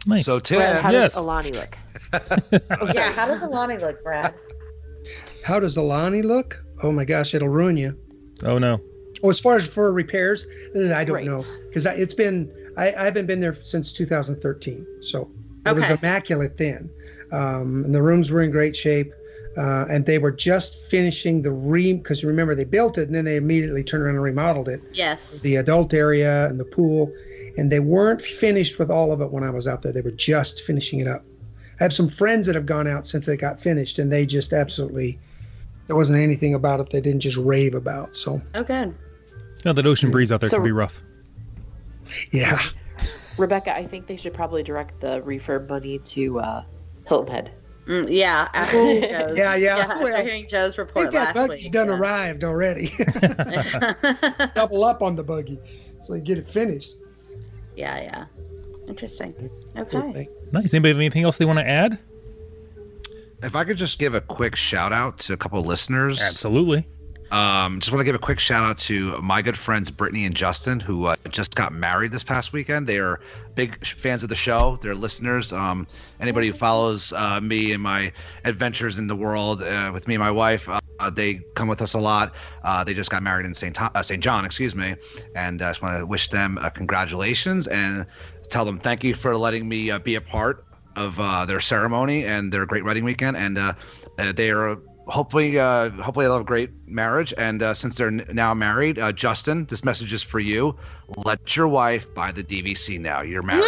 Nice. So Tim, Brad, how Yes. does Alani look? Yeah. How does Alani look, Brad? How does Alani look? Oh my gosh, it'll ruin you. Oh no. Oh, as far as for repairs, I don't Right. know because I haven't been there since 2013, so it was Okay. immaculate then, and the rooms were in great shape, and they were just finishing the because remember they built it and then they immediately turned around and remodeled it, Yes. the adult area and the pool, and they weren't finished with all of it when I was out there. They were just finishing it up. I have some friends that have gone out since they got finished, and they just absolutely. There wasn't anything about it they didn't just rave about. So Oh, good. No, that ocean breeze out there So- can be rough. yeah, Rebecca, I think they should probably direct the refurb money to Hilton Head. Yeah. After hearing Joe's, yeah. After Well, hearing Joe's I report think that last buggy's week. done yeah. arrived already. Double up on the buggy, so you get it finished. Yeah. Interesting. Cool Okay. thing. Nice. Anybody have anything else they want to add? if I could just give a quick shout out to a couple of listeners. Absolutely. Just want to give a quick shout out to my good friends Brittany and Justin, who just got married this past weekend. They are big fans of the show. They're listeners. Anybody who follows me and my adventures in the world with me and my wife, they come with us a lot. They just got married in St. John, and I just want to wish them congratulations and tell them thank you for letting me be a part of their ceremony and their great wedding weekend. And they are hopefully they'll have a great marriage. And since they're now married, Justin, this message is for you. Let your wife buy the DVC now. You're married.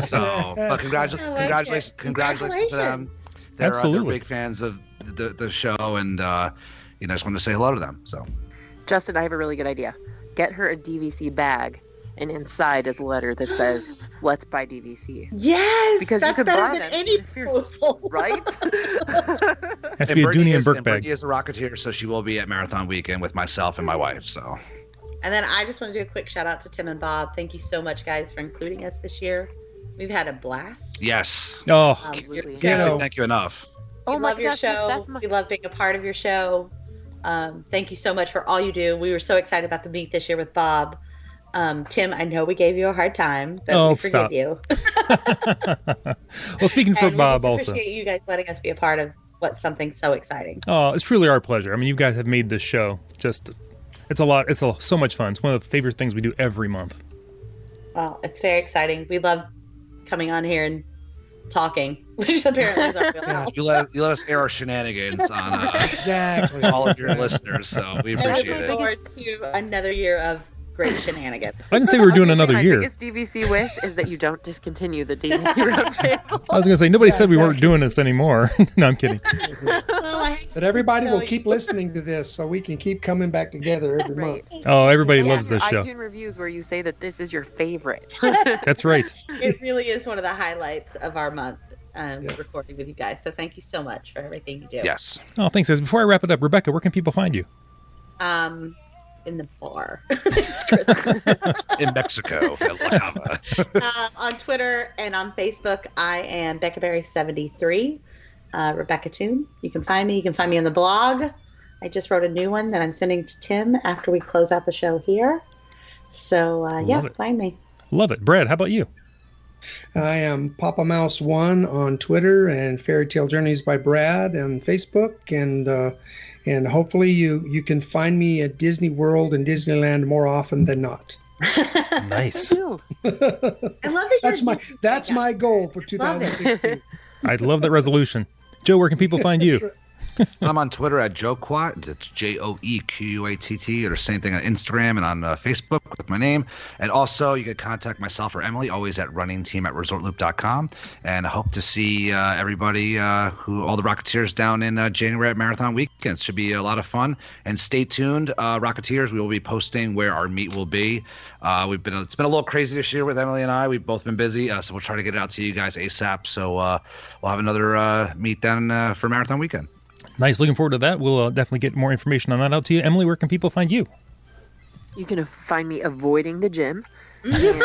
So, but congratulations to them. They're Absolutely. big fans of the show, and I just want to say hello to them. So, Justin, I have a really good idea. Get her a DVC bag, and inside is a letter that says, "Let's buy DVC." Yes, Because that's you could better buy than them any if you're- proposal. Right? Has to be a Dooney and Burke bag. Brittany is a Rocketeer, so she will be at Marathon Weekend with myself and my wife. So, And then I just want to do a quick shout out to Tim and Bob. Thank you so much, guys, for including us this year. We've had a blast. yes, Oh, Absolutely. can't say know. thank you enough. We Oh my love your gosh, show. that's my- We love being a part of your show. Thank you so much for all you do. We were so excited about the meet this year with Bob. Tim, I know we gave you a hard time, but Oh, we forgive stop. you. well, speaking for And we Bob just also. appreciate you guys letting us be a part of what's something so exciting. Oh, it's truly our pleasure. I mean, you guys have made this show it's a lot. It's so much fun. It's one of the favorite things we do every month. Well, it's very exciting. We love coming on here and talking, which apparently is our wheelhouse. You let us air our shenanigans on Exactly. all of your listeners, so we And appreciate looking it. forward to another year of great shenanigans. I didn't say we were doing another My year. biggest DVC wish is that you don't discontinue the DVC Roundtable. I was going to say, nobody said we weren't exactly. doing this anymore. No, I'm kidding. But everybody will keep listening to this so we can keep coming back together every Right. month. Oh, everybody Yeah, loves this show. iTunes reviews where you say that this is your favorite. That's right. It really is one of the highlights of our month, recording with you guys. So thank you so much for everything you do. Yes. Oh, thanks, guys. Before I wrap it up, Rebecca, where can people find you? In the bar. It's Christmas. In Mexico, in La Habana. On Twitter and on Facebook, I am BeccaBerry73, Rebecca Toon. You can find me. You can find me on the blog. I just wrote a new one that I'm sending to Tim after we close out the show here. So, it. find me. Love it. Brad, how about you? I am Papa Mouse 1 on Twitter and Fairy Tale Journeys by Brad on Facebook, and hopefully you can find me at Disney World and Disneyland more often than not. Nice. Ooh. I love that That's my goal for Love it. 2016. I love that resolution. Joe, where can people find you? I'm on Twitter at JoeQuat. It's JoeQuatt, or same thing on Instagram and on Facebook with my name. And also, you can contact myself or Emily, always at runningteam@ResortLoop.com. And I hope to see everybody, all the Rocketeers down in January at Marathon Weekend. Should be a lot of fun. And stay tuned, Rocketeers. We will be posting where our meet will be. It's been a little crazy this year with Emily and I. We've both been busy, so we'll try to get it out to you guys ASAP. So we'll have another meet then for Marathon Weekend. Nice. Looking forward to that. We'll definitely get more information on that out to you. Emily, where can people find you? You can find me avoiding the gym and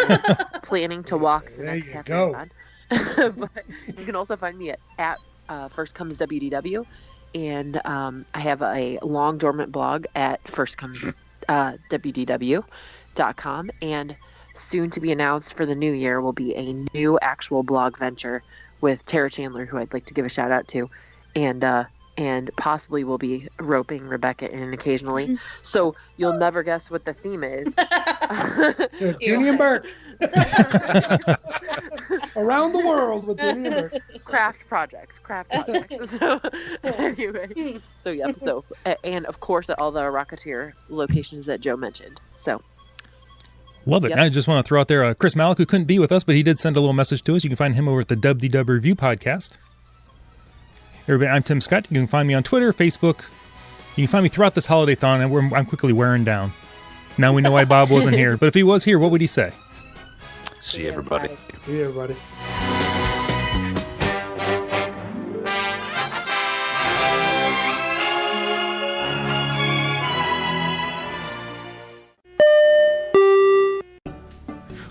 planning to walk the There next you half go. marathon. But you can also find me at First Comes WDW, and I have a long dormant blog at firstcomeswdw.com, and soon to be announced for the new year will be a new actual blog venture with Tara Chandler, who I'd like to give a shout out to, and possibly we'll be roping Rebecca in occasionally. So you'll never guess what the theme is. Dooney and Burke. Around the world with Dooney and Burke. Craft projects. So anyway, and of course at all the Rocketeer locations that Joe mentioned. So Love it. Yep. I just want to throw out there Chris Malik, who couldn't be with us, but he did send a little message to us. You can find him over at the WDW Review podcast. Everybody, I'm Tim Scott. You can find me on Twitter, Facebook. You can find me throughout this holiday-thon, and I'm quickly wearing down. Now we know why Bob wasn't here. But if he was here, what would he say? See everybody. See you, everybody.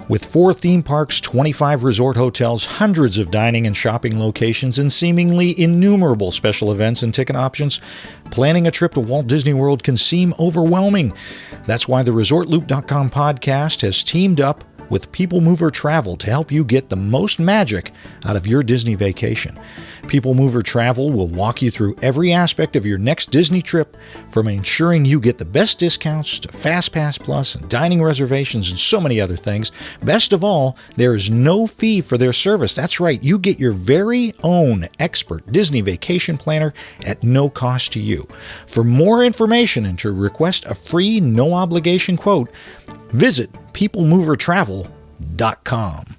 With 4 theme parks, 25 resort hotels, hundreds of dining and shopping locations, and seemingly innumerable special events and ticket options, planning a trip to Walt Disney World can seem overwhelming. That's why the ResortLoop.com podcast has teamed up with People Mover Travel to help you get the most magic out of your Disney vacation. People Mover Travel will walk you through every aspect of your next Disney trip, from ensuring you get the best discounts to FastPass Plus and dining reservations and so many other things. Best of all, there is no fee for their service. That's right, you get your very own expert Disney vacation planner at no cost to you. For more information and to request a free, no-obligation quote, visit peoplemovertravel.com.